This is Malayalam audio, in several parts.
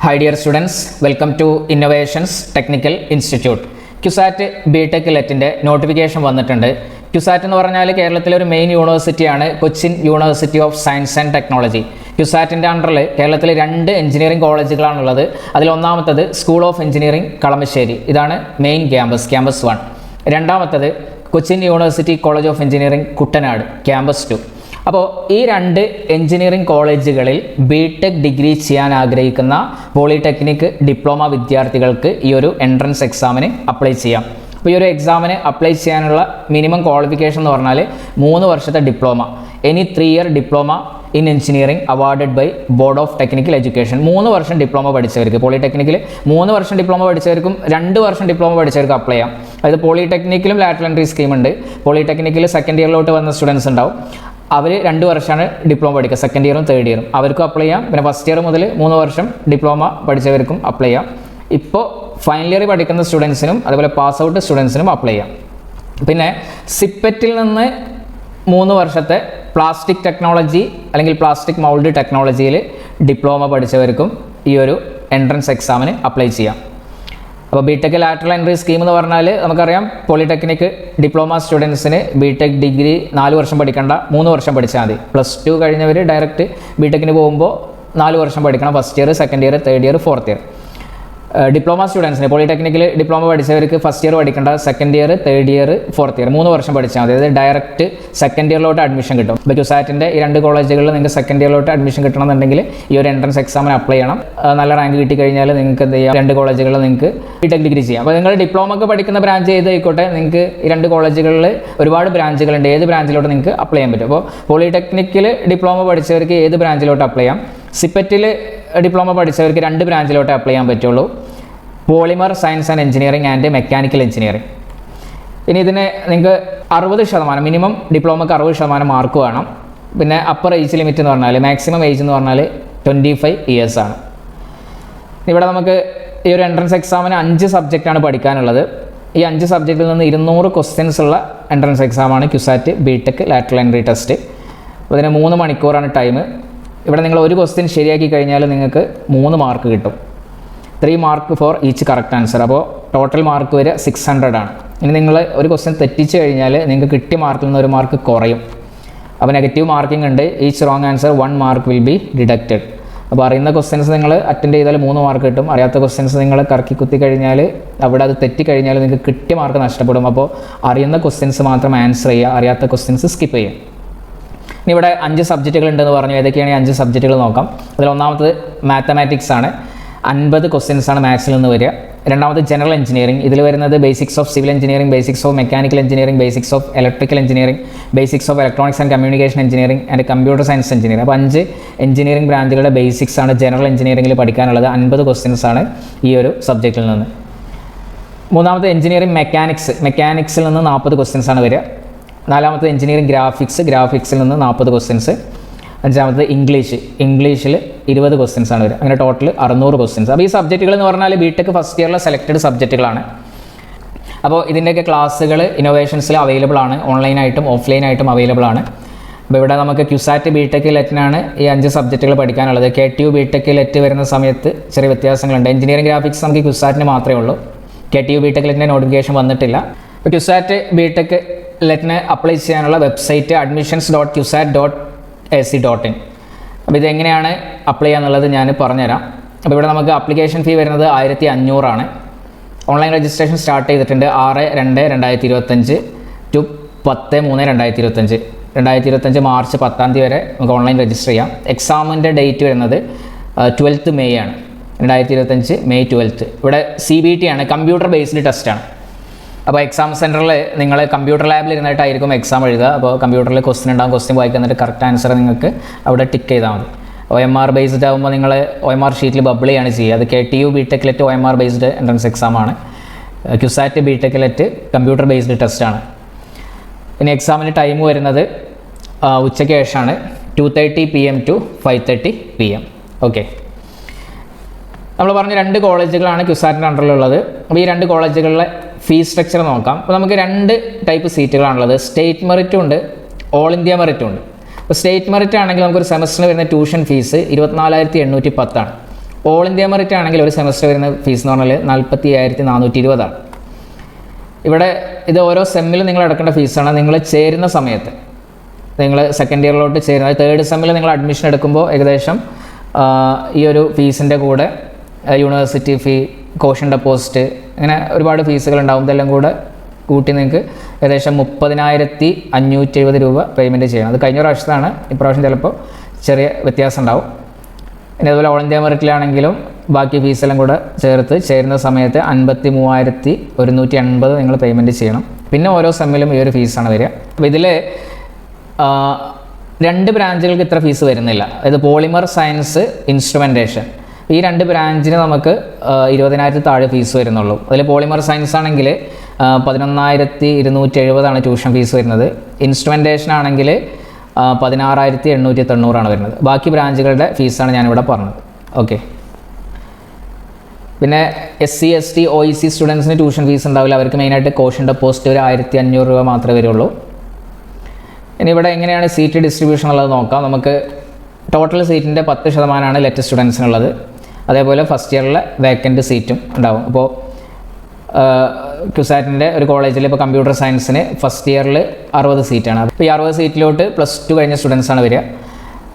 Hi dear students, welcome to Innovations Technical Institute. QSAT BTech ലെറ്റിൻ്റെ നോട്ടിഫിക്കേഷൻ വന്നിട്ടുണ്ട്. QSAT എന്ന് പറഞ്ഞാൽ കേരളത്തിലെ ഒരു മെയിൻ യൂണിവേഴ്സിറ്റിയാണ് Cochin university of science and technology. QSATൻ്റെ അണ്ടറിൽ കേരളത്തിൽ 2 എഞ്ചിനീയറിംഗ് കോളേജുകളാണുള്ളത്. അതിലൊന്നാമത്തത് സ്കൂൾ ഓഫ് എഞ്ചിനീയറിംഗ് കളമശ്ശേരി, ഇതാണ് മെയിൻ ക്യാമ്പസ് 1. രണ്ടാമത്തത് Cochin university college of engineering Kuttanad campus 2. അപ്പോൾ ഈ 2 എഞ്ചിനീയറിംഗ് കോളേജുകളിൽ BTech ഡിഗ്രി ചെയ്യാൻ ആഗ്രഹിക്കുന്ന പോളിടെക്നിക് ഡിപ്ലോമ വിദ്യാർത്ഥികൾക്ക് ഈ ഒരു എൻട്രൻസ് എക്സാമിന് അപ്ലൈ ചെയ്യാം. അപ്പോൾ ഈ ഒരു എക്സാമിന് അപ്ലൈ ചെയ്യാനുള്ള മിനിമം ക്വാളിഫിക്കേഷൻ എന്ന് പറഞ്ഞാൽ 3 വർഷത്തെ diploma, any 3 year diploma in engineering awarded by board of technical education. 3 വർഷം ഡിപ്ലോമ പഠിച്ചവർക്ക്, പോളിടെക്നിക്കിൽ 3 വർഷം ഡിപ്ലോമ പഠിച്ചവർക്കും 2 വർഷം ഡിപ്ലോമ പഠിച്ചവർക്ക് അപ്ലൈ ചെയ്യാം. അതായത് പോളിടെക്നിക്കിലും ലാറ്ററൽ എൻട്രി സ്കീം ഉണ്ട്. പോളിടെക്നിക്കിൽ സെക്കൻഡ് ഇയറിലോട്ട് വന്ന സ്റ്റുഡൻസ് ഉണ്ടാവും, അവർ 2 വർഷമാണ് ഡിപ്ലോമ പഠിക്കുക, സെക്കൻഡ് ഇയറും തേർഡ് ഇയറും അവർക്കും അപ്ലൈ ചെയ്യാം. പിന്നെ ഫസ്റ്റ് ഇയർ മുതൽ 3 വർഷം ഡിപ്ലോമ പഠിച്ചവർക്കും അപ്ലൈ ചെയ്യാം. ഇപ്പോൾ ഫൈനൽ ഇയർ പഠിക്കുന്ന സ്റ്റുഡൻസിനും അതുപോലെ പാസ് ഔട്ട് സ്റ്റുഡൻസിനും അപ്ലൈ ചെയ്യാം. പിന്നെ സിപ്പറ്റിൽ നിന്ന് 3 വർഷത്തെ പ്ലാസ്റ്റിക് ടെക്നോളജി അല്ലെങ്കിൽ പ്ലാസ്റ്റിക് മൗൾഡ് ടെക്നോളജിയിൽ ഡിപ്ലോമ പഠിച്ചവർക്കും ഈ ഒരു എൻട്രൻസ് എക്സാമിന് അപ്ലൈ ചെയ്യാം. അപ്പോൾ BTech ലാറ്ററൽ എൻട്രി സ്കീം എന്ന് പറഞ്ഞാൽ നമുക്കറിയാം, പോളിടെക്നിക് ഡിപ്ലോമ സ്റ്റുഡൻസിന് BTech ഡിഗ്രി 4 വർഷം പഠിക്കേണ്ട, 3 വർഷം പഠിച്ചാൽ മതി. +2 കഴിഞ്ഞവർ ഡയറക്റ്റ് BTechന് പോകുമ്പോൾ 4 വർഷം പഠിക്കണം, first year, second year, third year, fourth year. Diploma സ്റ്റുഡൻസിന് പോളിടെക്നിക്കിൽ ഡിപ്ലോമ പഠിച്ചവർക്ക് ഫസ്റ്റ് ഇയർ പഠിക്കേണ്ട, second year, third year, fourth year 3 വർഷം പഠിച്ചാൽ മതി. അതായത് ഡയറക്റ്റ് സെക്കൻഡ് ഇയറിലോട്ട് അഡ്മിഷൻ കിട്ടും. ഇപ്പോൾ QSATൻ്റെ ഈ 2 കോളേജുകളിൽ നിങ്ങൾക്ക് സെക്കൻഡ് ഇയറിലോട്ട് അഡ്മിഷൻ കിട്ടണമെന്നുണ്ടെങ്കിൽ ഈ ഒരു എൻട്രൻസ് എക്സാമിന് അപ്ലൈ ചെയ്യണം. നല്ല റാങ്ക് കിട്ടി കഴിഞ്ഞാൽ നിങ്ങൾക്ക് എന്ത് ചെയ്യാം, 2 കോളേജുകളിൽ നിങ്ങൾക്ക് BTech ഡിഗ്രി ചെയ്യാം. അപ്പോൾ നിങ്ങൾ ഡിപ്ലോമക്ക് പഠിക്കുന്ന ബ്രാഞ്ച് ചെയ്തായിക്കോട്ടെ, നിങ്ങൾക്ക് ഈ 2 കോളേജുകളിൽ ഒരുപാട് ബ്രാഞ്ചുകളുണ്ട്, ഏത് ബ്രാഞ്ചിലോട്ട് നിങ്ങൾക്ക് അപ്ലൈ ചെയ്യാൻ പറ്റും. അപ്പോൾ പോളിടെക്നിക്കിൽ ഡിപ്ലോമ പഠിച്ചവർക്ക് ഏത് ബ്രാഞ്ചിലോട്ട് അപ്ലൈ ചെയ്യാം. സിപ്പറ്റിൽ ഡിപ്ലോമ പഠിച്ചവർക്ക് 2 ബ്രാഞ്ചിലോട്ട് അപ്ലൈ ചെയ്യാൻ പറ്റുള്ളൂ, polymer science and engineering and mechanical engineering. ഇനി ഇതിന് നിങ്ങൾക്ക് 60%, മിനിമം ഡിപ്ലോമക്ക് 60% മാർക്ക് വേണം. പിന്നെ അപ്പർ ഏജ് ലിമിറ്റ് എന്ന് പറഞ്ഞാൽ, മാക്സിമം ഏജ് എന്ന് പറഞ്ഞാൽ 25 ഇയേഴ്സ് ആണ്. ഇവിടെ നമുക്ക് ഈ ഒരു എൻട്രൻസ് എക്സാമിന് 5 സബ്ജക്റ്റാണ് പഠിക്കാനുള്ളത്. ഈ 5 സബ്ജക്റ്റിൽ നിന്ന് 200 ക്വസ്റ്റ്യൻസ് ഉള്ള എൻട്രൻസ് എക്സാമാണ് QSAT BTech lateral entry test. അപ്പോൾ ഇതിന് 3 മണിക്കൂറാണ് ടൈം. ഇവിടെ നിങ്ങൾ ഒരു ക്വസ്റ്റ്യൻ ശരിയാക്കി കഴിഞ്ഞാൽ നിങ്ങൾക്ക് 3 മാർക്ക് കിട്ടും, 3 mark for each correct answer. അപ്പോൾ ടോട്ടൽ മാർക്ക് വരെ 600 ആണ്. ഇനി നിങ്ങൾ ഒരു ക്വസ്റ്റ്യൻ തെറ്റിച്ച് കഴിഞ്ഞാൽ നിങ്ങൾക്ക് കിട്ടിയ മാർക്കിൽ നിന്ന് 1 മാർക്ക് കുറയും. അപ്പോൾ നെഗറ്റീവ് മാർക്കിംഗ് ഉണ്ട്. Each wrong answer 1 mark will be deducted. അപ്പോൾ അറിയുന്ന ക്വസ്റ്റ്യൻസ് നിങ്ങൾ അറ്റൻഡ് ചെയ്താൽ 3 മാർക്ക് കിട്ടും. അറിയാത്ത ക്വസ്റ്റ്യൻസ് നിങ്ങൾ കറക്കി കുത്തി കഴിഞ്ഞാൽ, അവിടെ അത് തെറ്റിക്കഴിഞ്ഞാൽ നിങ്ങൾക്ക് കിട്ടിയ മാർക്ക് നഷ്ടപ്പെടും. അപ്പോൾ അറിയുന്ന ക്വസ്റ്റ്യൻസ് മാത്രം ആൻസർ ചെയ്യുക, അറിയാത്ത ക്വസ്റ്റ്യൻസ് സ്കിപ്പ് ചെയ്യുക. ഇനി ഇവിടെ 5 സബ്ജക്റ്റുകൾ ഉണ്ടെന്ന് പറഞ്ഞു. ഏതൊക്കെയാണ് ഈ 5 സബ്ജക്റ്റുകൾ നോക്കാം. അതിൽ ഒന്നാമത്തത് മാത്തമാറ്റിക്സ് ആണ്, 50 ക്വസ്റ്റ്യൻസ് ആണ് മാത്സിൽ നിന്ന് വരിക. രണ്ടാമത് ജനറൽ എഞ്ചിനീയറിംഗ്, ഇതിൽ വരുന്നത് basics of civil engineering, basics of mechanical engineering, basics of electrical engineering, basics of electronics and communication engineering and computer science engineering. അപ്പോൾ 5 എഞ്ചിനീയറിംഗ് ബ്രാഞ്ചുകളുടെ ബേസിക്സ് ആണ് ജനറൽ എഞ്ചിനീയറിംഗിൽ പഠിക്കാനുള്ളത്. 50 ക്വസ്റ്റ്യൻസ് ആണ് ഈ ഒരു സബ്ജക്റ്റിൽ നിന്ന്. മൂന്നാമത്തെ എഞ്ചിനീയറിംഗ് മെക്കാനിക്സിൽ നിന്ന് 40 ക്വസ്റ്റ്യൻസ് ആണ് വരിക. നാലാമത്തെ എഞ്ചിനീയറിംഗ് ഗ്രാഫിക്സിൽ നിന്ന് 40 ക്വസ്റ്റ്യൻസ്. അഞ്ചാമത്തെ ഇംഗ്ലീഷിൽ 20 ക്വസ്റ്റ്യൻസ് ആണ് വരിക. അങ്ങനെ ടോട്ടൽ 600 ക്വസ്റ്റ്യൻസ്. അപ്പോൾ ഈ സബ്ജക്റ്റുകൾ എന്ന് പറഞ്ഞാൽ BTech ഫസ്റ്റ് ഇയറിലെ സെലക്റ്റഡ് സബ്ജക്റ്റുകളാണ്. അപ്പോൾ ഇതിൻ്റെയൊക്കെ ക്ലാസ്സുകൾ ഇന്നോവേഷൻസിൽ അവൈലബിൾ ആണ്, ഓൺലൈനായിട്ടും ഓഫ്ലൈനായിട്ടും അവൈലബിൾ ആണ്. അപ്പോൾ ഇവിടെ നമുക്ക് QSAT BTech ലെറ്റിനാണ് ഈ 5 സബ്ജക്റ്റുകൾ പഠിക്കാനുള്ളത്. KTU BTech ലെറ്റ് വരുന്ന സമയത്ത് ചെറിയ വ്യത്യാസങ്ങളുണ്ട്. എഞ്ചിനീയറിംഗ് ഗ്രാഫിക്സ് നമുക്ക് QSATന് മാത്രമേ ഉള്ളൂ. KTU BTech ലെറ്റിൻ്റെ നോട്ടിഫിക്കേഷൻ വന്നിട്ടില്ല. അപ്പോൾ QSAT BTech ലെറ്റിന് അപ്ലൈ ചെയ്യാനുള്ള വെബ്സൈറ്റ് admissions.qsat.ac.in. അപ്പോൾ ഇതെങ്ങനെയാണ് അപ്ലൈ ചെയ്യാന്നുള്ളത് ഞാൻ പറഞ്ഞുതരാം. അപ്പോൾ ഇവിടെ നമുക്ക് ആപ്ലിക്കേഷൻ ഫീ വരുന്നത് 1500 ആണ്. ഓൺലൈൻ രജിസ്ട്രേഷൻ സ്റ്റാർട്ട് ചെയ്തിട്ടുണ്ട് 6/2/2025 ടു 10/3/2025. 2025 മാർച്ച് 10 വരെ നമുക്ക് ഓൺലൈൻ രജിസ്റ്റർ ചെയ്യാം. എക്സാമിൻ്റെ ഡേറ്റ് വരുന്നത് 12th മെയ് ആണ്. 2025 മെയ് 12. ഇവിടെ CBT ആണ്, കമ്പ്യൂട്ടർ ബേസ്ഡ് ടെസ്റ്റാണ്. അപ്പോൾ എക്സാം സെൻറ്ററിൽ നിങ്ങൾ കമ്പ്യൂട്ടർ ലാബിൽ ഇരുന്നിട്ടായിരിക്കും എക്സാം എഴുതുക. അപ്പോൾ കമ്പ്യൂട്ടറിൽ ക്വസ്റ്റ്യൻ ഉണ്ടാകും, ക്വസ്റ്റ്യൻ വായിക്കുക, എന്നിട്ട് കറക്റ്റ് ആൻസർ നിങ്ങൾക്ക് അവിടെ ടിക്ക് ചെയ്താൽ മതി. OMR ബേസ്ഡ് ആകുമ്പോൾ നിങ്ങൾ OMR ഷീറ്റിൽ ബബിൾ ചെയ്യാണ് ചെയ്യുക. അത് KTU BTech LET OMR based entrance എക്സാമാണ്. QSAT BTech LET computer based ടെസ്റ്റാണ്. ഇനി എക്സാമിന് ടൈം വരുന്നത് ഉച്ചയ്ക്ക് ശേഷമാണ്, 2:30 PM to 5:30 PM. ഓക്കെ, നമ്മൾ പറഞ്ഞ 2 കോളേജുകളാണ് QSATൻ്റെ അണ്ടറിലുള്ളത്. അപ്പോൾ ഈ 2 കോളേജുകളിലെ ഫീസ് സ്ട്രക്ചർ നോക്കാം. അപ്പോൾ നമുക്ക് 2 ടൈപ്പ് സീറ്റുകളാണുള്ളത്. സ്റ്റേറ്റ് മെറിറ്റും ഉണ്ട്, ഓൾ ഇന്ത്യ മെറിറ്റും ഉണ്ട്. അപ്പോൾ സ്റ്റേറ്റ് മെറിറ്റ് ആണെങ്കിൽ നമുക്കൊരു സെമസ്റ്ററിന് വരുന്ന ട്യൂഷൻ ഫീസ് 24,810 ആണ്. ഓൾ ഇന്ത്യ മെറിറ്റ് ആണെങ്കിൽ ഒരു സെമസ്റ്റർ വരുന്ന ഫീസ് എന്ന് പറഞ്ഞാൽ 45,420 ആണ്. ഇവിടെ ഇത് ഓരോ സെമ്മിലും നിങ്ങൾ അടക്കേണ്ട ഫീസാണ്. നിങ്ങൾ ചേരുന്ന സമയത്ത് നിങ്ങൾ സെക്കൻഡ് ഇയറിലോട്ട് ചേരുന്നത് തേർഡ് സെമ്മിൽ നിങ്ങൾ അഡ്മിഷൻ എടുക്കുമ്പോൾ ഏകദേശം ഈ ഒരു ഫീസിൻ്റെ കൂടെ യൂണിവേഴ്സിറ്റി ഫീ, കോഷൻ ഡെപ്പോസിറ്റ്, അങ്ങനെ ഒരുപാട് ഫീസുകളുണ്ടാവും. ഇതെല്ലാം കൂടെ കൂട്ടി നിങ്ങൾക്ക് ഏകദേശം 30,570 രൂപ പേയ്മെൻറ്റ് ചെയ്യണം. അത് കഴിഞ്ഞ പ്രാവശ്യത്താണ്, ഇപ്രാവശ്യം ചിലപ്പോൾ ചെറിയ വ്യത്യാസം ഉണ്ടാവും. ഇനി അതുപോലെ ഓൾ ഇന്ത്യ മെറിറ്റിലാണെങ്കിലും ബാക്കി ഫീസെല്ലാം കൂടെ ചേർത്ത് ചേരുന്ന സമയത്ത് 53,180 നിങ്ങൾ പേയ്മെൻറ്റ് ചെയ്യണം. പിന്നെ ഓരോ സെമ്മിലും ഈ ഒരു ഫീസാണ് വരിക. അപ്പോൾ ഇതിൽ 2 ബ്രാഞ്ചുകൾക്ക് ഇത്ര ഫീസ് വരുന്നില്ല. അതായത് പോളിമർ സയൻസ്, ഇൻസ്ട്രുമെൻറ്റേഷൻ, ഈ 2 ബ്രാഞ്ചിന് നമുക്ക് 20,000 താഴെ ഫീസ് വരുന്നുള്ളൂ. അതിൽ പോളിമർ സയൻസ് ആണെങ്കിൽ 11,270 ട്യൂഷൻ ഫീസ് വരുന്നത്. ഇൻസ്ട്രുമെൻറ്റേഷൻ ആണെങ്കിൽ 16,890 വരുന്നത്. ബാക്കി ബ്രാഞ്ചുകളുടെ ഫീസാണ് ഞാനിവിടെ പറഞ്ഞത്. ഓക്കെ. പിന്നെ SC, ST, OEC സ്റ്റുഡൻസിന് ട്യൂഷൻ ഫീസ് ഉണ്ടാവില്ല. അവർക്ക് മെയിനായിട്ട് കോഷൻ ഡെപ്പോസിറ്റ് ഒരു 1,500 രൂപ മാത്രമേ വരുള്ളൂ. ഇനി ഇവിടെ എങ്ങനെയാണ് സീറ്റ് ഡിസ്ട്രിബ്യൂഷൻ ഉള്ളത് നോക്കാം. നമുക്ക് ടോട്ടൽ സീറ്റിൻ്റെ 10% ലെറ്റ് സ്റ്റുഡൻസിനുള്ളത്. അതേപോലെ ഫസ്റ്റ് ഇയറിലെ വേക്കൻറ്റ് സീറ്റും ഉണ്ടാവും. അപ്പോൾ ക്യുസാറ്റിൻ്റെ ഒരു കോളേജിൽ ഇപ്പോൾ കമ്പ്യൂട്ടർ സയൻസിന് ഫസ്റ്റ് ഇയറിൽ 60 സീറ്റാണ്. അപ്പോൾ ഈ 60 സീറ്റിലോട്ട് +2 കഴിഞ്ഞ സ്റ്റുഡൻസാണ് വരിക.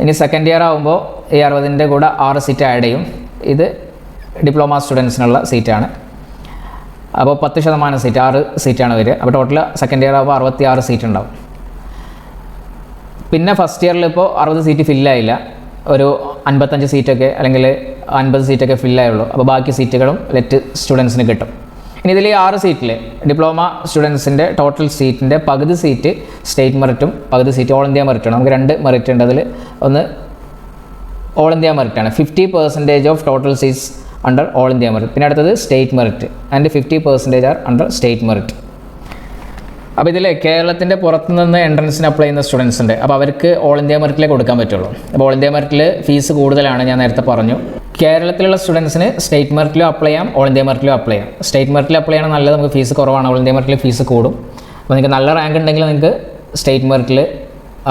ഇനി സെക്കൻഡ് ഇയർ ആകുമ്പോൾ ഈ 60ൻ്റെ കൂടെ 6 സീറ്റ് ആഡ് ചെയ്യും. ഇത് ഡിപ്ലോമ സ്റ്റുഡൻസിനുള്ള സീറ്റാണ്. അപ്പോൾ 10% സീറ്റ് 6 സീറ്റാണ് വരിക. അപ്പോൾ ടോട്ടൽ സെക്കൻഡ് ഇയർ ആകുമ്പോൾ 66 സീറ്റ് ഉണ്ടാവും. പിന്നെ ഫസ്റ്റ് ഇയറിൽ ഇപ്പോൾ 60 സീറ്റ് ഫില്ലായില്ല, ഒരു 55 സീറ്റൊക്കെ അല്ലെങ്കിൽ 50 സീറ്റൊക്കെ ഫില്ലായുള്ളൂ. അപ്പോൾ ബാക്കി സീറ്റുകളും ലെറ്റ് സ്റ്റുഡൻസിന് കിട്ടും. ഇനി ഇതിൽ ഈ 6 സീറ്റിൽ ഡിപ്ലോമ സ്റ്റുഡൻസിൻ്റെ ടോട്ടൽ സീറ്റിൻ്റെ പകുതി സീറ്റ് സ്റ്റേറ്റ് മെറിറ്റും പകുതി സീറ്റ് ഓൾ ഇന്ത്യ മെറിറ്റാണ്. നമുക്ക് 2 മെറിറ്റ് ഉണ്ട്. അതിൽ ഒന്ന് ഓൾ ഇന്ത്യ മെറിറ്റാണ്. 50% of total seats under all India merit. പിന്നെ അടുത്തത് state merit and 50% are under state merit. അപ്പോൾ ഇതിൽ കേരളത്തിൻ്റെ പുറത്തു നിന്ന് എൻട്രൻസിന് അപ്ലൈ ചെയ്യുന്ന സ്റ്റുഡൻസ് ഉണ്ട്. അപ്പോൾ അവർക്ക് ഓൾ ഇന്ത്യ മെറിറ്റിലേ കൊടുക്കാൻ പറ്റുള്ളൂ. അപ്പോൾ ഓൾ ഇന്ത്യ മെറിറ്റിൽ ഫീസ് കൂടുതലാണ്, ഞാൻ നേരത്തെ പറഞ്ഞു. കേരളത്തിലുള്ള സ്റ്റുഡൻസിന് സ്റ്റേറ്റ് മെറിറ്റിലും അപ്ലൈ ചെയ്യാം, ഓൾ ഇന്ത്യ മെറിറ്റിലും അപ്ലൈ ചെയ്യാം. സ്റ്റേറ്റ് മെറിറ്റിൽ അപ്ലൈ ചെയ്യണം നല്ലത്, നമുക്ക് ഫീസ് കുറവാണ്. ഓൾ ഇന്ത്യ മെറിറ്റിൽ ഫീസ് കൂടും. അപ്പോൾ നിങ്ങൾക്ക് നല്ല റാങ്ക് ഉണ്ടെങ്കിൽ നിങ്ങൾക്ക് സ്റ്റേറ്റ് മെറിറ്റിൽ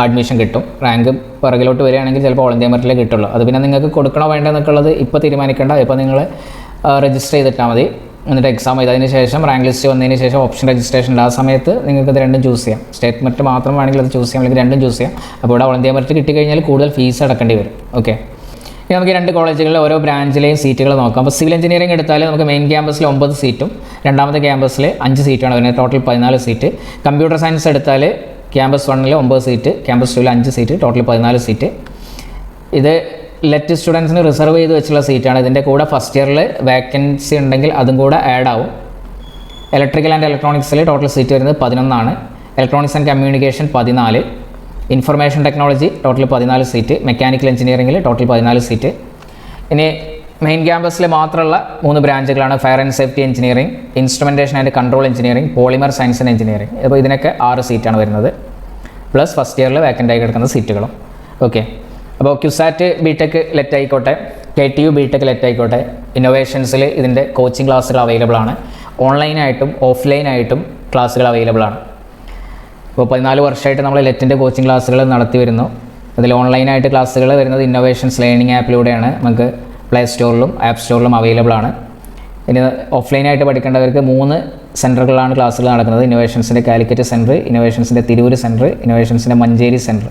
അഡ്മിഷൻ കിട്ടും. റാങ്ക് പിറകിലോട്ട് വരികയാണെങ്കിൽ ചിലപ്പോൾ ഓൾ ഇന്ത്യ മെറിറ്റിലേ കിട്ടുള്ളൂ. അത് പിന്നെ നിങ്ങൾക്ക് കൊടുക്കണോ വേണ്ടെന്നൊക്കെയുള്ളത് ഇപ്പോൾ തീരുമാനിക്കേണ്ട. ഇപ്പോൾ നിങ്ങൾ രജിസ്റ്റർ ചെയ്തിട്ടാൽ മതി. എന്നിട്ട് എക്സാം ചെയ്തതിന് ശേഷം റാങ്ക് ലിസ്റ്റ് വന്നതിന് ശേഷം ഓപ്ഷൻ രജിസ്ട്രേഷൻ ഉണ്ട്. ആ സമയത്ത് നിങ്ങൾക്ക് ഇത് രണ്ടും ചൂസ് ചെയ്യാം. സ്റ്റേറ്റ് മെറിറ്റ് മാത്രം വേണമെങ്കിൽ അത് ചൂസ് ചെയ്യാം, അല്ലെങ്കിൽ രണ്ടും ചൂസ് ചെയ്യാം. അപ്പോൾ ഇവിടെ ഓൾ ഇന്ത്യ മെറിറ്റ് കിട്ടിക്കഴിഞ്ഞാൽ കൂടുതൽ ഫീസ് അടക്കേണ്ടി വരും. ഓക്കെ. ഇനി നമുക്ക് 2 കോളേജുകളിൽ ഓരോ ബ്രാഞ്ചിലെയും സീറ്റുകൾ നോക്കാം. അപ്പോൾ സിവിൽ എഞ്ചിനീയറിംഗ് എടുത്താൽ നമുക്ക് മെയിൻ ക്യാമ്പസിൽ 9 സീറ്റും രണ്ടാമത്തെ ക്യാമ്പസിൽ 5 സീറ്റാണ് വരുന്നത്. Total 14 seat. കമ്പ്യൂട്ടർ സയൻസ് എടുത്താൽ campus 1 9 seat, campus 2 5 seat, total 14 seat. ഇത് ലെറ്റ് സ്റ്റുഡൻസിന് റിസർവ് ചെയ്ത് വെച്ചുള്ള സീറ്റാണ്. ഇതിൻ്റെ കൂടെ ഫസ്റ്റ് ഇയറിൽ വേക്കൻസി ഉണ്ടെങ്കിൽ അതും കൂടെ ആഡ് ആവും. ഇലക്ട്രിക്കൽ ആൻഡ് ഇലക്ട്രോണിക്സിൽ ടോട്ടൽ സീറ്റ് വരുന്നത് 11 ആണ്. Electronics and communication 14, information technology total 14 seat, mechanical എഞ്ചിനീയറിംഗിൽ ടോട്ടൽ 14 സീറ്റ്. ഇനി മെയിൻ ക്യാമ്പസിൽ മാത്രമുള്ള 3 ബ്രാഞ്ചുകളാണ് fire and safety engineering, instrumentation and control engineering, polymer science and engineering. അപ്പോൾ ഇതിനൊക്കെ 6 സീറ്റാണ് വരുന്നത്, പ്ലസ് ഫസ്റ്റ് ഇയറിൽ വേക്കൻ്റായി കിടക്കുന്ന സീറ്റുകളും. ഓക്കെ. അപ്പോൾ ക്യുസാറ്റ് ബിടെക് ലെറ്റ് ആയിക്കോട്ടെ, KTU ബിടെക് ലെറ്റ് ആയിക്കോട്ടെ, ഇന്നോവേഷൻസിൽ ഇതിൻ്റെ കോച്ചിങ് ക്ലാസ്സുകൾ അവൈലബിൾ ആണ്. ഓൺലൈനായിട്ടും ഓഫ്ലൈനായിട്ടും ക്ലാസ്സുകൾ അവൈലബിൾ ആണ്. ഇപ്പോൾ 14 വർഷമായിട്ട് നമ്മൾ ലെറ്റിൻ്റെ കോച്ചിങ് ക്ലാസ്സുകൾ നടത്തി വരുന്നു. അതിൽ ഓൺലൈനായിട്ട് ക്ലാസ്സുകൾ വരുന്നത് ഇന്നോവേഷൻസ് ലേണിംഗ് ആപ്പിലൂടെയാണ്. നമുക്ക് പ്ലേ സ്റ്റോറിലും ആപ്പ് സ്റ്റോറിലും അവൈലബിൾ ആണ്. ഇനി ഓഫ്ലൈനായിട്ട് പഠിക്കേണ്ടവർക്ക് 3 സെൻറ്ററുകളിലാണ് ക്ലാസ്സുകൾ നടക്കുന്നത്. ഇന്നോവേഷൻസിൻ്റെ കാലിക്കറ്റ് സെൻറ്റർ, ഇന്നോവേഷൻസിൻ്റെ തിരൂർ സെൻറ്റർ, ഇന്നോവേഷൻസിൻ്റെ മഞ്ചേരി സെൻറ്റർ.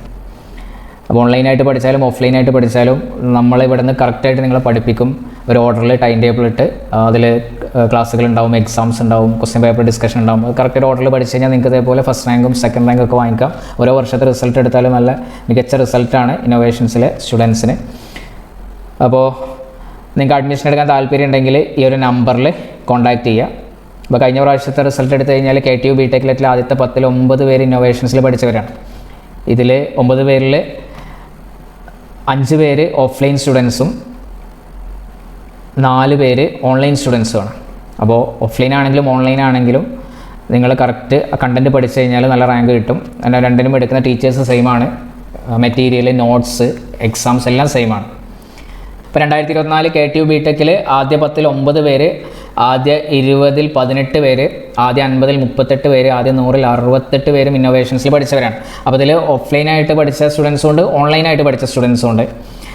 അപ്പോൾ ഓൺലൈനായിട്ട് പഠിച്ചാലും ഓഫ്ലൈനായിട്ട് പഠിച്ചാലും നമ്മൾ ഇവിടെ നിന്ന് കറക്റ്റായിട്ട് നിങ്ങളെ പഠിപ്പിക്കും. ഒരു ഓർഡറിൽ ടൈം ടേബിൾ ഇട്ട് അതിൽ ക്ലാസ്സുകൾ ഉണ്ടാവും, എക്സാംസ് ഉണ്ടാവും, ക്വസ്റ്റ്യൻ പേപ്പർ ഡിസ്കഷൻ ഉണ്ടാവും. കറക്റ്റ് ഓർഡറിൽ പഠിച്ചു കഴിഞ്ഞാൽ നിങ്ങൾക്ക് ഇതേപോലെ ഫസ്റ്റ് റാങ്കും സെക്കൻഡ് റാങ്കും ഒക്കെ വാങ്ങിക്കാം. ഓരോ വർഷത്തെ റിസൾട്ട് എടുത്താലും നല്ല മികച്ച റിസൾട്ടാണ് ഇന്നോവേഷൻസിലെ സ്റ്റുഡൻസിന്. അപ്പോൾ നിങ്ങൾക്ക് അഡ്മിഷൻ എടുക്കാൻ താല്പര്യം ഉണ്ടെങ്കിൽ ഈ ഒരു നമ്പറിൽ കോൺടാക്റ്റ് ചെയ്യുക. അപ്പോൾ കഴിഞ്ഞ പ്രാവശ്യത്തെ റിസൾട്ട് എടുത്തു കഴിഞ്ഞാൽ KTU ബിടെക് ലെറ്റിൽ ആദ്യത്തെ 10 9 പേര് ഇന്നോവേഷൻസിൽ പഠിച്ചവരാണ്. ഇതിൽ 9 പേരിൽ 5 പേര് ഓഫ്ലൈൻ സ്റ്റുഡൻസും 4 പേര് ഓൺലൈൻ സ്റ്റുഡൻസുമാണ്. അപ്പോൾ ഓഫ്ലൈൻ ആണെങ്കിലും ഓൺലൈൻ ആണെങ്കിലും നിങ്ങൾ കറക്റ്റ് കണ്ടൻറ്റ് പഠിച്ചു കഴിഞ്ഞാൽ നല്ല റാങ്ക് കിട്ടും. എന്നാൽ രണ്ടിനും എടുക്കുന്ന ടീച്ചേഴ്സ് സെയിം ആണ്. മെറ്റീരിയൽ, നോട്ട്സ്, എക്സാംസ് എല്ലാം സെയിം ആണ്. ഇപ്പോൾ 2024 KTU ബിടെക്കിൽ ആദ്യ 10 9 പേര്, ആദ്യ 20 18 പേര്, ആദ്യ 50 38 പേര്, ആദ്യ 100 68 പേരും ഇന്നോവേഷൻസിൽ പഠിച്ചവരാണ്. അപ്പോൾ ഇതിൽ ഓഫ്ലൈനായിട്ട് പഠിച്ച സ്റ്റുഡൻസും ഉണ്ട്, ഓൺലൈനായിട്ട് പഠിച്ച സ്റ്റുഡൻസും ഉണ്ട്.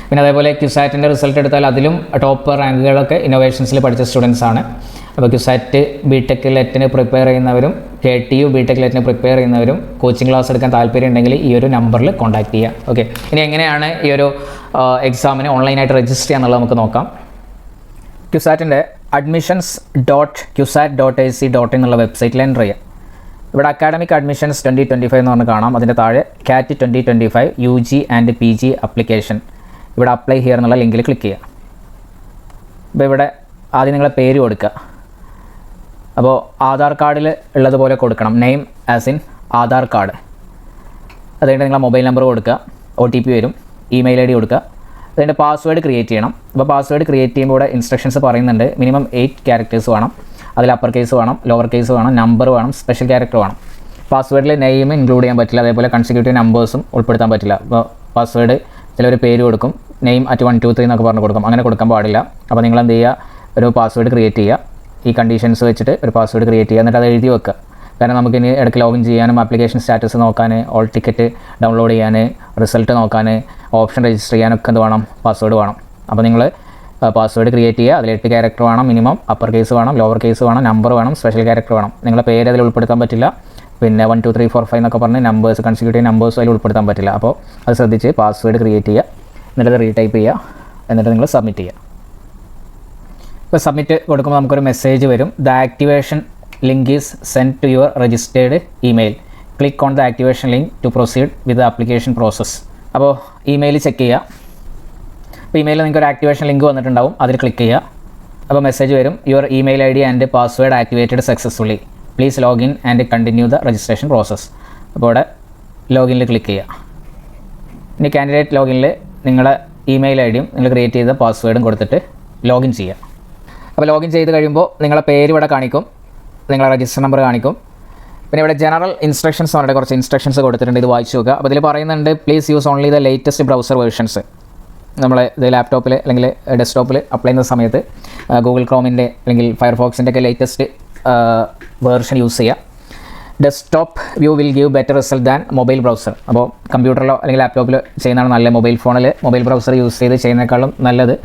പിന്നെ അതേപോലെ ക്യുസാറ്റിൻ്റെ റിസൾട്ട് എടുത്താൽ അതിലും ടോപ്പ് റാങ്കുകളൊക്കെ ഇന്നോവേഷൻസിൽ പഠിച്ച സ്റ്റുഡൻസ് ആണ്. അപ്പോൾ ക്യുസാറ്റ് ബിടെക് ലെറ്റിന് പ്രിപ്പയർ ചെയ്യുന്നവരും KTU ബിടെക് ലെറ്റിന് പ്രിപ്പയർ ചെയ്യുന്നവരും കോച്ചിങ് ക്ലാസ് എടുക്കാൻ താല്പര്യം ഉണ്ടെങ്കിൽ ഈ ഒരു നമ്പറിൽ കോൺടാക്ട് ചെയ്യുക. ഓക്കെ, ഇനി എങ്ങനെയാണ് ഈ ഒരു എക്സാമിന് ഓൺലൈനായിട്ട് രജിസ്റ്റർ ചെയ്യുക എന്നുള്ളത് നമുക്ക് നോക്കാം. ക്യുസാറ്റിൻ്റെ admissions.cusat.ac.in എന്നുള്ള വെബ്സൈറ്റിൽ എൻ്റർ ചെയ്യുക. ഇവിടെ അക്കാഡമിക് അഡ്മിഷൻസ് 2025 എന്ന് പറഞ്ഞ് കാണാം. അതിൻ്റെ താഴെ CAT 2025 UG and PG application, ഇവിടെ അപ്ലൈ ഹിയർ എന്നുള്ള ലിങ്കിൽ ക്ലിക്ക് ചെയ്യുക. അപ്പോൾ ഇവിടെ ആദ്യം നിങ്ങളെ പേര് കൊടുക്കുക. അപ്പോൾ ആധാർ കാർഡിൽ ഉള്ളതുപോലെ കൊടുക്കണം, name as in Aadhaar card. അതുകഴിഞ്ഞിട്ട് നിങ്ങളെ മൊബൈൽ നമ്പർ കൊടുക്കുക, OTP വരും, ഇമെയിൽ ID കൊടുക്കുക. അതിൻ്റെ പാസ്വേഡ് ക്രിയേറ്റ് ചെയ്യണം. അപ്പോൾ പാസ്വേഡ് ക്രിയേറ്റ് ചെയ്യുമ്പോൾ ഇവിടെ ഇൻസ്ട്രക്ഷൻസ് പറയുന്നുണ്ട്. മിനിമം 8 ക്യാരക്ടേഴ്സ് വേണം, അതിൽ അപ്പർ കേസ് വേണം, ലോവർ കേസ് വേണം, നമ്പർ വേണം, സ്പെഷ്യൽ ക്യാരക്ടർ വേണം. പാസ്വേഡിൽ നെയിം ഇൻക്ലൂഡ് ചെയ്യാൻ പറ്റില്ല, അതേപോലെ കൺസിക്യൂട്ടീവ് നമ്പേഴ്സും ഉൾപ്പെടുത്താൻ പറ്റില്ല. അപ്പോൾ പാസ്വേഡ് ചിലൊരു പേര് കൊടുക്കും, നെയിം @123 എന്നൊക്കെ പറഞ്ഞ് കൊടുക്കും, അങ്ങനെ കൊടുക്കാൻ പാടില്ല. അപ്പോൾ നിങ്ങൾ എന്ത് ചെയ്യുക, ഒരു പാസ്വേഡ് ക്രിയേറ്റ് ചെയ്യുക, ഈ കണ്ടീഷൻസ് വെച്ചിട്ട് ഒരു പാസ്വേഡ് ക്രിയേറ്റ് ചെയ്യുക, എന്നിട്ട് അത് എഴുതി വെക്കുക. കാരണം നമുക്കിനി ഇടയ്ക്ക് ലോഗിൻ ചെയ്യാനും ആപ്ലിക്കേഷൻ സ്റ്റാറ്റസ് നോക്കാൻ, ഓൾ ടിക്കറ്റ് ഡൗൺലോഡ് ചെയ്യാൻ, റിസൾട്ട് നോക്കാൻ, ഓപ്ഷൻ രജിസ്റ്റർ ചെയ്യാനൊക്കെ എന്ത് വേണം, പാസ്വേഡ് വേണം. അപ്പോൾ നിങ്ങൾ പാസ്വേഡ് ക്രിയേറ്റ് ചെയ്യുക, അതിൽ 8 ക്യാരക്ടർ വേണം, മിനിമം അപ്പർ കേസ് വേണം, ലോവർ കേസ് വേണം, നമ്പർ വേണം, സ്പെഷ്യൽ ക്യാരക്ടർ വേണം. നിങ്ങളുടെ പേര് അതിൽ ഉൾപ്പെടുത്താൻ പറ്റില്ല. പിന്നെ 1 2 3 4 5 എന്നൊക്കെ പറഞ്ഞ് നമ്പേഴ്സ്, കൺസിക്യൂട്ടീവ് നമ്പേഴ്സ് അതിൽ ഉൾപ്പെടുത്താൻ പറ്റില്ല. അപ്പോൾ അത് ശ്രദ്ധിച്ച് പാസ്വേഡ് ക്രിയേറ്റ് ചെയ്യുക, എന്നിട്ട് അത് റീടൈപ്പ് ചെയ്യുക, എന്നിട്ട് നിങ്ങൾ സബ്മിറ്റ് ചെയ്യുക. ഇപ്പോൾ സബ്മിറ്റ് കൊടുക്കുമ്പോൾ നമുക്കൊരു മെസ്സേജ് വരും. The activation link is send to your registered email. Click on the activation link to proceed with the application process. അപ്പോൾ ഇമെയിൽ ചെക്ക് ചെയ്യുക. അപ്പോൾ ഇമെയിലിൽ നിങ്ങൾക്ക് ഒരു ആക്ടിവേഷൻ ലിങ്ക് വന്നിട്ടുണ്ടാവും, അതിൽ ക്ലിക്ക് ചെയ്യുക. അപ്പോൾ മെസ്സേജ് വരും, your email ID and password activated successfully, please login and continue the registration process. അപ്പോൾ ഇവിടെ ലോഗിനിൽ ക്ലിക്ക് ചെയ്യുക. ഇനി കാൻഡിഡേറ്റ് ലോഗിനിൽ നിങ്ങളുടെ ഇമെയിൽ IDയും നിങ്ങൾ ക്രിയേറ്റ് ചെയ്ത പാസ്വേഡും കൊടുത്തിട്ട് ലോഗിൻ ചെയ്യുക. അപ്പോൾ ലോഗിൻ ചെയ്ത് കഴിയുമ്പോൾ നിങ്ങളുടെ പേര് ഇവിടെ കാണിക്കും, നിങ്ങളുടെ രജിസ്റ്റർ നമ്പർ കാണിക്കും. പിന്നെ ഇവിടെ ജനറൽ ഇൻസ്ട്രക്ഷൻസ് പറഞ്ഞിട്ട് കുറച്ച് ഇൻസ്ട്രക്ഷൻസ് കൊടുത്തിട്ടുണ്ട്, ഇത് വായിച്ചു നോക്കുക. അപ്പോൾ ഇതിൽ പറയുന്നുണ്ട്, please use only the latest browser versions. നമ്മൾ ഇത് ലാപ്ടോപ്പിൽ അല്ലെങ്കിൽ ഡെസ്ക്ടോപ്പിൽ അപ്ലൈ ചെയ്യുന്ന സമയത്ത് ഗൂഗിൾ ക്രോമിൻ്റെ അല്ലെങ്കിൽ ഫയർഫോക്സിൻ്റെ ഒക്കെ ലേറ്റസ്റ്റ് വേർഷൻ യൂസ് ചെയ്യുക. Desktop view will give better result than mobile browser. അപ്പോൾ കമ്പ്യൂട്ടറിലോ അല്ലെങ്കിൽ ലാപ്ടോപ്പിൽ ചെയ്യുന്നതാണ് നല്ലത്. മൊബൈൽ ഫോണിൽ മൊബൈൽ ബ്രൗസർ യൂസ് ചെയ്ത് ചെയ്യുന്നതിനേക്കാളും നല്ലത്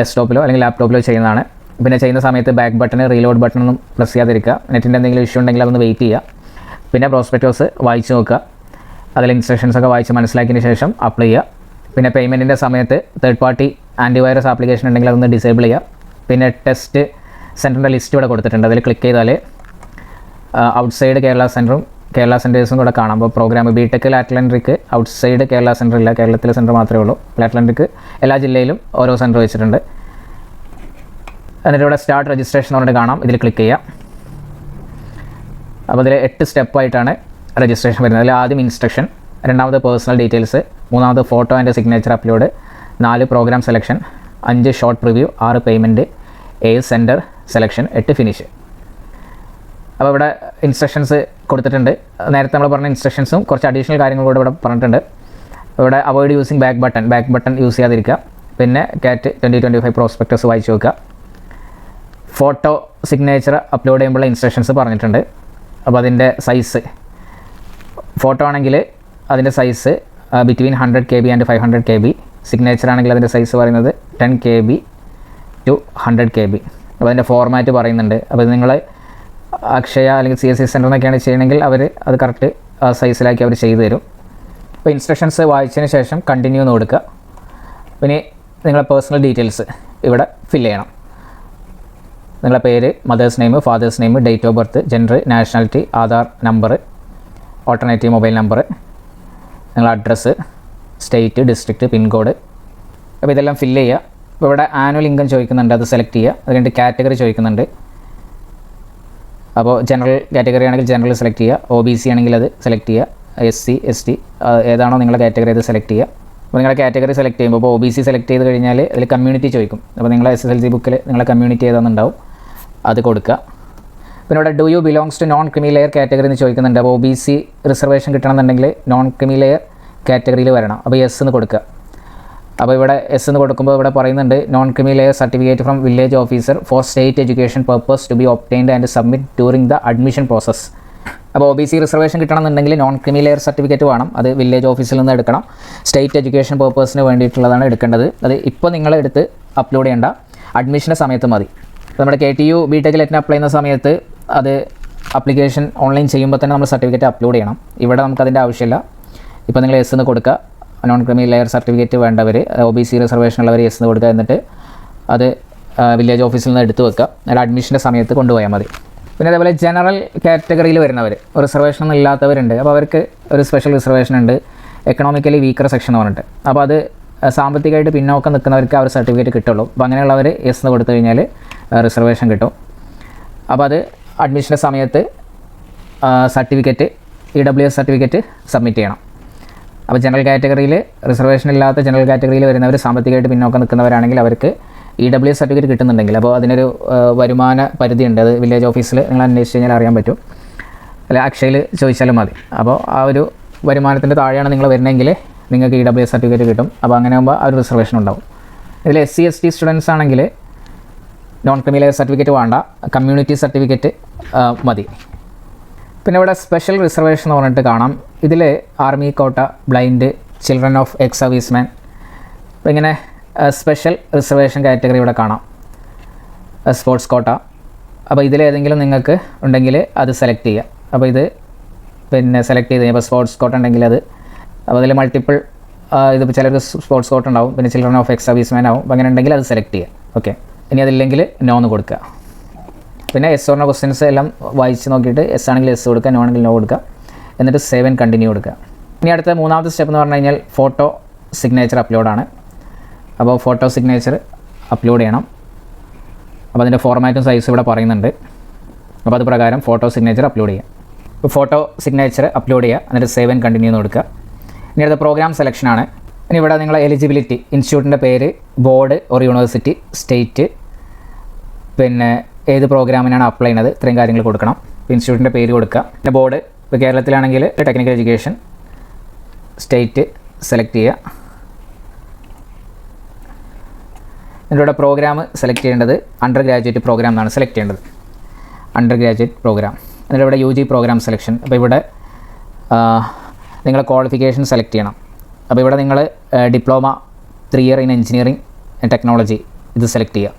ഡെസ്ക്ടോപ്പിലോ അല്ലെങ്കിൽ ലാപ്ടോപ്പിലോ ചെയ്യുന്നതാണ്. പിന്നെ ചെയ്യുന്ന സമയത്ത് ബാക്ക് ബട്ടൺ, റീലോഡ് ബട്ടൺ ഒന്നും പ്രസ് ചെയ്യാതിരിക്കുക. നെറ്റിൻ്റെ എന്തെങ്കിലും ഇഷ്യൂ ഉണ്ടെങ്കിൽ അതൊന്ന് വെയിറ്റ് ചെയ്യുക. പിന്നെ പ്രോസ്പെക്ടോസ് വായിച്ച് നോക്കുക, അതിൽ ഇൻസ്ട്രക്ഷൻസൊക്കെ വായിച്ച് മനസ്സിലാക്കിയതിന് ശേഷം അപ്ലൈ ചെയ്യുക. പിന്നെ പേയ്മെൻറ്റിൻ്റെ സമയത്ത് തേർഡ് പാർട്ടി ആൻറ്റിവൈറസ് ആപ്ലിക്കേഷൻ ഉണ്ടെങ്കിൽ അതൊന്ന് ഡിസേബിൾ ചെയ്യുക. പിന്നെ ടെസ്റ്റ് സെൻറ്ററിൻ്റെ ലിസ്റ്റ് ഇവിടെ കൊടുത്തിട്ടുണ്ട്, അതിൽ ക്ലിക്ക് ചെയ്താൽ ഔട്ട്സൈഡ് കേരള സെൻറ്ററും കേരള സെൻറ്റേഴ്സും കൂടെ കാണാം. അപ്പോൾ പ്രോഗ്രാം ബിടെക് ലാറ്റലൻട്രിക്ക് ഔട്ട്സൈഡ് കേരള സെൻറ്റർ ഇല്ല, കേരളത്തിലെ സെൻറ്റർ മാത്രമേ ഉള്ളൂ. ലാറ്റലൻട്രിക്ക് എല്ലാ ജില്ലയിലും ഓരോ സെൻറ്റർ വെച്ചിട്ടുണ്ട്. എന്നിട്ട് ഇവിടെ സ്റ്റാർട്ട് രജിസ്ട്രേഷൻ എന്ന് പറഞ്ഞിട്ട് കാണാം, ഇതിൽ ക്ലിക്ക് ചെയ്യുക. അപ്പോൾ ഇതിൽ 8 സ്റ്റെപ്പായിട്ടാണ് രജിസ്ട്രേഷൻ വരുന്നത്. അതിൽ ആദ്യം ഇൻസ്ട്രക്ഷൻ, രണ്ടാമത് പേഴ്സണൽ ഡീറ്റെയിൽസ്, മൂന്നാമത് photo and signature upload, 4 programme selection, 5 short preview, 6 payment, 7 centre selection, 8 finish. അപ്പോൾ ഇവിടെ ഇൻസ്ട്രക്ഷൻസ് കൊടുത്തിട്ടുണ്ട്. നേരത്തെ നമ്മൾ പറഞ്ഞ ഇൻസ്ട്രക്ഷൻസും കുറച്ച് അഡീഷണൽ കാര്യങ്ങൾ കൂടെ ഇവിടെ പറഞ്ഞിട്ടുണ്ട്. ഇവിടെ avoid using back button use ചെയ്യാതിരിക്കുക. പിന്നെ CAT 2025 പ്രോസ്പെക്ടസ് വായിച്ച് നോക്കുക. ഫോട്ടോ സിഗ്നേച്ചർ അപ്ലോഡ് ചെയ്യുമ്പോഴുള്ള ഇൻസ്ട്രക്ഷൻസ് പറഞ്ഞിട്ടുണ്ട്. അപ്പോൾ അതിൻ്റെ സൈസ്, ഫോട്ടോ ആണെങ്കിൽ അതിൻ്റെ size between 100 KB and 500 KB. Signature ആണെങ്കിൽ അതിൻ്റെ സൈസ് പറയുന്നത് 10 KB ടു 100 KB. അപ്പോൾ അതിൻ്റെ ഫോർമാറ്റ് പറയുന്നുണ്ട്. അപ്പോൾ ഇത് നിങ്ങൾ അക്ഷയ അല്ലെങ്കിൽ CSC സെൻറ്റർ എന്നൊക്കെയാണ് ചെയ്യണമെങ്കിൽ അവർ അത് കറക്റ്റ് സൈസിലാക്കി അവർ ചെയ്തു തരും. അപ്പോൾ ഇൻസ്ട്രക്ഷൻസ് വായിച്ചതിന് ശേഷം കണ്ടിന്യൂ എന്ന് കൊടുക്കുക. പിന്നെ നിങ്ങളെ പേഴ്സണൽ ഡീറ്റെയിൽസ് ഇവിടെ ഫില്ല് ചെയ്യണം. നിങ്ങളുടെ പേര്, mothers name, fathers name, date of birth, gender, nationality, Aadhaar number, alternative mobile number, നിങ്ങളുടെ അഡ്രസ്സ്, സ്റ്റേറ്റ്, ഡിസ്ട്രിക്റ്റ്, പിൻകോഡ്. അപ്പോൾ ഇതെല്ലാം ഫില്ല് ചെയ്യുക. അപ്പോൾ ഇവിടെ ആനുവൽ ഇൻകം ചോദിക്കുന്നുണ്ട്, അത് സെലക്ട് ചെയ്യുക. അത് കഴിഞ്ഞിട്ട് കാറ്റഗറി ചോദിക്കുന്നുണ്ട്. അപ്പോൾ ജനറൽ കാറ്റഗറി ആണെങ്കിൽ ജനറൽ സെലക്ട് ചെയ്യുക, OBC ആണെങ്കിൽ അത് സെലക്ട് ചെയ്യുക, SC ST ഏതാണോ നിങ്ങളുടെ കാറ്റഗറി അത് സെലക്ട് ചെയ്യുക. അപ്പോൾ നിങ്ങളുടെ കാറ്റഗറി സെലക്ട് ചെയ്യുമ്പോൾ ഇപ്പോൾ OBC സെലക്ട് ചെയ്ത് കഴിഞ്ഞാൽ അതിൽ കമ്മ്യൂണിറ്റി ചോദിക്കും. അപ്പോൾ നിങ്ങളെ SSLC ബുക്കിൽ നിങ്ങളെ കമ്മ്യൂണിറ്റി ഏതാണെന്നുണ്ടാവും, അത് കൊടുക്കുക. പിന്നെ ഇവിടെ do you belongs to non creamy layer category എന്ന് ചോദിക്കുന്നുണ്ട്. അപ്പോൾ OBC റിസർവേഷൻ കിട്ടണമെന്നുണ്ടെങ്കിൽ നോൺ ക്രിമി ലെയർ കാറ്റഗറിയിൽ വരണം. അപ്പോൾ യെസ് എന്ന് കൊടുക്കുക. അപ്പോൾ ഇവിടെ എസ് എന്ന് കൊടുക്കുമ്പോൾ ഇവിടെ പറയുന്നുണ്ട് non creamy layer certificate from village officer for state education purpose to be obtained and submit during the admission process. അപ്പോൾ OBC റിസർവേഷൻ കിട്ടണമെന്നുണ്ടെങ്കിൽ നോൺ ക്രീമി ലെയർ സർട്ടിഫിക്കറ്റ് വേണം. അത് വില്ലേജ് ഓഫീസിൽ നിന്ന് എടുക്കണം. സ്റ്റേറ്റ് എഡ്യൂക്കേഷൻ പർപ്പസിന് വേണ്ടിയിട്ടുള്ളതാണ് എടുക്കേണ്ടത്. അത് ഇപ്പോൾ നിങ്ങൾ എടുത്ത് അപ്ലോഡ് ചെയ്യേണ്ട, അഡ്മിഷൻ്റെ സമയത്ത് മതി. നമ്മുടെ KTU BTech ലെറ്റിന് അപ്ലൈ ചെയ്യുന്ന സമയത്ത് അത് അപ്ലിക്കേഷൻ ഓൺലൈൻ ചെയ്യുമ്പോൾ തന്നെ നമ്മൾ സർട്ടിഫിക്കറ്റ് അപ്ലോഡ് ചെയ്യണം. ഇവിടെ നമുക്കതിൻ്റെ ആവശ്യമില്ല. ഇപ്പോൾ നിങ്ങൾ എസ് എന്ന് കൊടുക്കുക, നോൺ ക്രീമി ലെയർ സർട്ടിഫിക്കറ്റ് വേണ്ടവർ, OBC റിസർവേഷൻ ഉള്ളവർ എസ് എന്ന് കൊടുക്കുക. എന്നിട്ട് അത് വില്ലേജ് ഓഫീസിൽ നിന്ന് എടുത്ത് വെക്കുക. അതിൽ അഡ്മിഷൻ്റെ സമയത്ത് കൊണ്ടുപോയാൽ മതി. പിന്നെ അതേപോലെ ജനറൽ കാറ്റഗറിയിൽ വരുന്നവർ, റിസർവേഷനൊന്നും ഇല്ലാത്തവരുണ്ട്. അപ്പോൾ അവർക്ക് ഒരു സ്പെഷ്യൽ റിസർവേഷൻ ഉണ്ട്, എക്കണോമിക്കലി വീക്കർ സെക്ഷൻ എന്ന് പറഞ്ഞിട്ട്. അപ്പോൾ അത് സാമ്പത്തികമായിട്ട് പിന്നോക്കം നിൽക്കുന്നവർക്ക് അവർ സർട്ടിഫിക്കറ്റ് കിട്ടുള്ളൂ. അപ്പോൾ അങ്ങനെയുള്ളവർ എസ് എന്ന് കൊടുത്തു കഴിഞ്ഞാൽ റിസർവേഷൻ കിട്ടും. അപ്പോൾ അത് അഡ്മിഷൻ്റെ സമയത്ത് സർട്ടിഫിക്കറ്റ് EWS സർട്ടിഫിക്കറ്റ് സബ്മിറ്റ് ചെയ്യണം. അപ്പോൾ ജനറൽ കാറ്റഗറിയിൽ, റിസർവേഷൻ ഇല്ലാത്ത ജനറൽ കാറ്റഗറിയിൽ വരുന്നവർ സാമ്പത്തികമായിട്ട് പിന്നോക്കം നിൽക്കുന്നവരാണെങ്കിൽ അവർക്ക് EWS സർട്ടിഫിക്കറ്റ് കിട്ടുന്നുണ്ടെങ്കിൽ, അപ്പോൾ അതിനൊരു വരുമാന പരിധിയുണ്ട്. അത് വില്ലേജ് ഓഫീസിൽ നിങ്ങൾ അന്വേഷിച്ച് കഴിഞ്ഞാൽ അറിയാൻ പറ്റും, അല്ല അക്ഷയയിൽ ചോദിച്ചാലും മതി. അപ്പോൾ ആ ഒരു വരുമാനത്തിൻ്റെ താഴെയാണ് നിങ്ങൾ വരുന്നതെങ്കിൽ നിങ്ങൾക്ക് EWS സർട്ടിഫിക്കറ്റ് കിട്ടും. അപ്പോൾ അങ്ങനെ ആകുമ്പോൾ ആ ഒരു റിസർവേഷൻ ഉണ്ടാവും. ഇതിൽ SC ST സ്റ്റുഡൻസ് ആണെങ്കിൽ നോൺ ക്രീമി ലെയർ സർട്ടിഫിക്കറ്റ് വേണ്ട, കമ്മ്യൂണിറ്റി സർട്ടിഫിക്കറ്റ് മതി. പിന്നെ ഇവിടെ സ്പെഷ്യൽ റിസർവേഷൻ എന്ന് പറഞ്ഞിട്ട് കാണാം. ഇതിൽ ആർമി കോട്ട, blind, children of ex serviceman, അപ്പോൾ ഇങ്ങനെ സ്പെഷ്യൽ റിസർവേഷൻ കാറ്റഗറി ഇവിടെ കാണാം. Sports quota. അപ്പോൾ ഇതിലേതെങ്കിലും നിങ്ങൾക്ക് ഉണ്ടെങ്കിൽ അത് സെലക്ട് ചെയ്യുക. അപ്പോൾ ഇത് പിന്നെ സെലക്ട് ചെയ്ത് കഴിഞ്ഞാൽ സ്പോർട്സ് കോട്ട ഉണ്ടെങ്കിൽ അത്, അപ്പോൾ അതിൽ മൾട്ടിപ്പിൾ, ഇതിപ്പോൾ ചിലർക്ക് സ്പോർട്സ് കോട്ട ഉണ്ടാവും, പിന്നെ ചിൽഡ്രൻ ഓഫ് എക്സ് സർവീസ്മാൻ ആവും. അപ്പോൾ അങ്ങനെ ഉണ്ടെങ്കിൽ അത് സെലക്ട് ചെയ്യുക. ഓക്കെ, ഇനി അതില്ലെങ്കിൽ നോ എന്ന് കൊടുക്കുക. പിന്നെ എസ് ഓർണ ക്വസ്റ്റ്യൻസ് എല്ലാം വായിച്ച് നോക്കിയിട്ട് എസ് ആണെങ്കിൽ എസ് കൊടുക്കുക, നോ ആണെങ്കിൽ നോ കൊടുക്കുക. എന്നിട്ട് സേവ് ആൻഡ് കണ്ടിന്യൂ കൊടുക്കുക. ഇനി അടുത്ത മൂന്നാമത്തെ സ്റ്റെപ്പ് എന്ന് പറഞ്ഞു കഴിഞ്ഞാൽ ഫോട്ടോ സിഗ്നേച്ചർ അപ്ലോഡാണ്. അപ്പോൾ ഫോട്ടോ സിഗ്നേച്ചർ അപ്ലോഡ് ചെയ്യണം. അപ്പോൾ അതിൻ്റെ ഫോർമാറ്റും സൈസും ഇവിടെ പറയുന്നുണ്ട്. അപ്പോൾ അത് പ്രകാരം ഫോട്ടോ സിഗ്നേച്ചർ അപ്ലോഡ് ചെയ്യുക. ഇപ്പോൾ ഫോട്ടോ സിഗ്നേച്ചർ അപ്ലോഡ് ചെയ്യുക, എന്നിട്ട് സേവ് ആൻഡ് കണ്ടിന്യൂ എന്ന് കൊടുക്കുക. ഇനി അടുത്ത പ്രോഗ്രാം സെലക്ഷനാണ്. ഇനി ഇവിടെ നിങ്ങളെ എലിജിബിലിറ്റി, ഇൻസ്റ്റിറ്റ്യൂട്ടിൻ്റെ പേര്, ബോർഡ് ഓർ യൂണിവേഴ്സിറ്റി, സ്റ്റേറ്റ്, പിന്നെ ഏത് പ്രോഗ്രാമിനാണ് അപ്ലൈ ചെയ്യുന്നത്, ഇത്രയും കാര്യങ്ങൾ കൊടുക്കണം. ഇൻസ്റ്റിറ്റ്യൂട്ടിൻ്റെ പേര് കൊടുക്കുക. പിന്നെ ബോർഡ്, ഇപ്പോൾ കേരളത്തിലാണെങ്കിൽ ടെക്നിക്കൽ എഡ്യൂക്കേഷൻ, സ്റ്റേറ്റ് സെലക്ട് ചെയ്യുക. എന്നിട്ട് ഇവിടെ പ്രോഗ്രാം സെലക്ട് ചെയ്യേണ്ടത് അണ്ടർ ഗ്രാജുവേറ്റ് പ്രോഗ്രാം എന്നാണ് സെലക്ട് ചെയ്യേണ്ടത്, അണ്ടർ ഗ്രാജുവേറ്റ് പ്രോഗ്രാം. എന്നിട്ട് ഇവിടെ UG പ്രോഗ്രാം സെലക്ഷൻ. അപ്പോൾ ഇവിടെ നിങ്ങൾ ക്വാളിഫിക്കേഷൻ സെലക്ട് ചെയ്യണം. അപ്പോൾ ഇവിടെ നിങ്ങൾ diploma 3 year in engineering technology ഇത് സെലക്ട് ചെയ്യുക.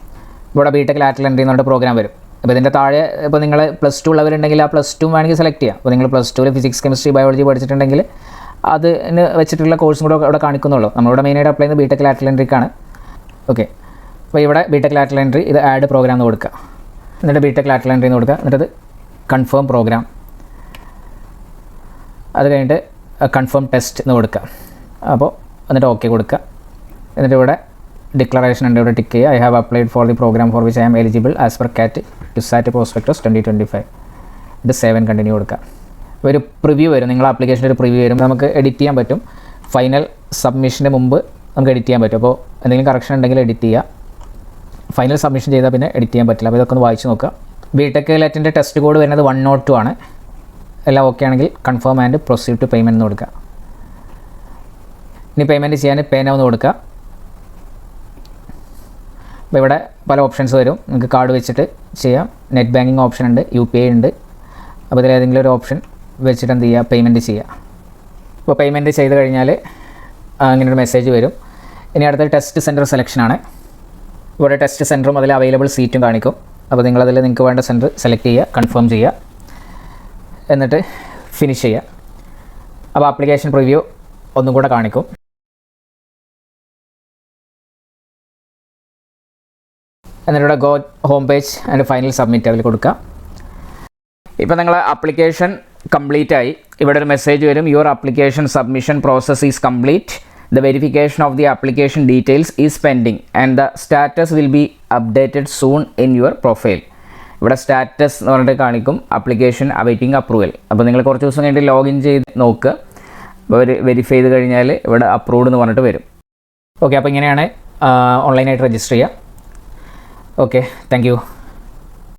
ഇവിടെ BTech ലാറ്ററൽ എൻട്രി എന്നുള്ള പ്രോഗ്രാം വരും. അപ്പോൾ ഇതിൻ്റെ താഴെ ഇപ്പോൾ നിങ്ങൾ +2 ഉള്ളവരുണ്ടെങ്കിൽ ആ +2 വേണമെങ്കിൽ സെലക്ട് ചെയ്യാം. അപ്പോൾ നിങ്ങൾ +2 ഫിസിക്സ് കെമിസ്ട്രി ബയോളജി പഠിച്ചിട്ടുണ്ടെങ്കിൽ അതിന് വെച്ചിട്ടുള്ള കോഴ്സും കൂടെ ഇവിടെ കാണിക്കുന്നുള്ളൂ. നമ്മളിവിടെ മെയിനായിട്ട് അപ്ലൈ ചെയ്യുന്നത് BTech ലാറ്ററൽ എൻട്രിക്കാണ്. ഓക്കെ, അപ്പോൾ ഇവിടെ BTech ലാറ്ററൽ എൻട്രി, ഇത് ആഡ് പ്രോഗ്രാം എന്ന് കൊടുക്കുക. എന്നിട്ട് BTech ലാറ്ററൽ എൻട്രി എന്ന് കൊടുക്കുക. എന്നിട്ട് കൺഫേം പ്രോഗ്രാം, അത് കഴിഞ്ഞിട്ട് കൺഫേം ടെസ്റ്റ് എന്ന് കൊടുക്കുക. അപ്പോൾ എന്നിട്ട് ഓക്കെ കൊടുക്കുക. എന്നിട്ട് ഇവിടെ ഡിക്ലറേഷൻ ഉണ്ട്, ഇവിടെ ടിക്ക് ചെയ്യുക. I have applied for the programme for which I am eligible as per CAT CUSAT prospectus 2025. ഇത് സേവ് ആൻഡ് കണ്ടിന്യൂ കൊടുക്കുക. ഒരു പ്രിവ്യൂ വരും, നിങ്ങളുടെ ആപ്ലിക്കേഷൻ്റെ ഒരു പ്രിവ്യൂ വരും. നമുക്ക് എഡിറ്റ് ചെയ്യാൻ പറ്റും. ഫൈനൽ സബ്മിഷൻ്റെ മുമ്പ് നമുക്ക് എഡിറ്റ് ചെയ്യാൻ പറ്റും. അപ്പോൾ എന്തെങ്കിലും കറക്ഷൻ ഉണ്ടെങ്കിൽ എഡിറ്റ് ചെയ്യുക. ഫൈനൽ സബ്മിഷൻ ചെയ്താൽ പിന്നെ എഡിറ്റ് ചെയ്യാൻ പറ്റില്ല. അപ്പോൾ ഇതൊക്കെ ഒന്ന് വായിച്ച് നോക്കുക. BTech ലെറ്റിൻ്റെ ടെസ്റ്റ് കോഡ് വരുന്നത് 102 ആണ്. എല്ലാം ഓക്കെ ആണെങ്കിൽ confirm and proceed to payment എന്ന് കൊടുക്കുക. ഇനി പേയ്മെൻറ്റ് ചെയ്യാൻ പേ നൗ എന്ന് കൊടുക്കുക. അപ്പോൾ ഇവിടെ പല ഓപ്ഷൻസ് വരും, നിങ്ങൾക്ക് കാർഡ് വെച്ചിട്ട് ചെയ്യാം. നെറ്റ് ബാങ്കിങ് ഓപ്ഷൻ ഉണ്ട്, UPI ഉണ്ട്. അപ്പോൾ ഇതിലേതെങ്കിലും ഒരു ഓപ്ഷൻ വെച്ചിട്ട് എന്ത് ചെയ്യുക, പേയ്മെൻറ്റ് ചെയ്യുക. അപ്പോൾ പേയ്മെൻറ്റ് ചെയ്ത് കഴിഞ്ഞാൽ ഇങ്ങനൊരു മെസ്സേജ് വരും. ഇനി അടുത്ത ടെസ്റ്റ് സെൻറ്റർ സെലക്ഷനാണ്. ഇവിടെ ടെസ്റ്റ് സെൻറ്ററും അതിൽ അവൈലബിൾ സീറ്റും കാണിക്കും. അപ്പോൾ നിങ്ങളതിൽ നിങ്ങൾക്ക് വേണ്ട സെൻറ്റർ സെലക്ട് ചെയ്യുക, കൺഫേം ചെയ്യുക, എന്നിട്ട് ഫിനിഷ് ചെയ്യുക. അപ്പോൾ ആപ്ലിക്കേഷൻ പ്രിവ്യൂ ഒന്നും കൂടെ കാണിക്കും. എന്നിട്ട് ഇവിടെ go home page and final submit അതിൽ കൊടുക്കുക. ഇപ്പോൾ നിങ്ങളെ ആപ്ലിക്കേഷൻ കംപ്ലീറ്റ് ആയി. ഇവിടെ ഒരു മെസ്സേജ് വരും, your application submission process is complete. The verification of the application details is pending and the status will be updated soon in your profile. ഇവിടെ സ്റ്റാറ്റസ് എന്ന് പറഞ്ഞിട്ട് കാണിക്കും, ആപ്ലിക്കേഷൻ അവൈറ്റിംഗ് അപ്രൂവൽ. അപ്പോൾ നിങ്ങൾ കുറച്ച് ദിവസം കഴിഞ്ഞിട്ട് ലോഗിൻ ചെയ്ത് നോക്കുക. അപ്പോൾ വെരിഫൈ ചെയ്ത് കഴിഞ്ഞാൽ ഇവിടെ അപ്രൂവ്ഡ് എന്ന് പറഞ്ഞിട്ട് വരും. ഓക്കെ, അപ്പോൾ ഇങ്ങനെയാണ് ഓൺലൈനായിട്ട് രജിസ്റ്റർ ചെയ്യുക. Okay, thank you.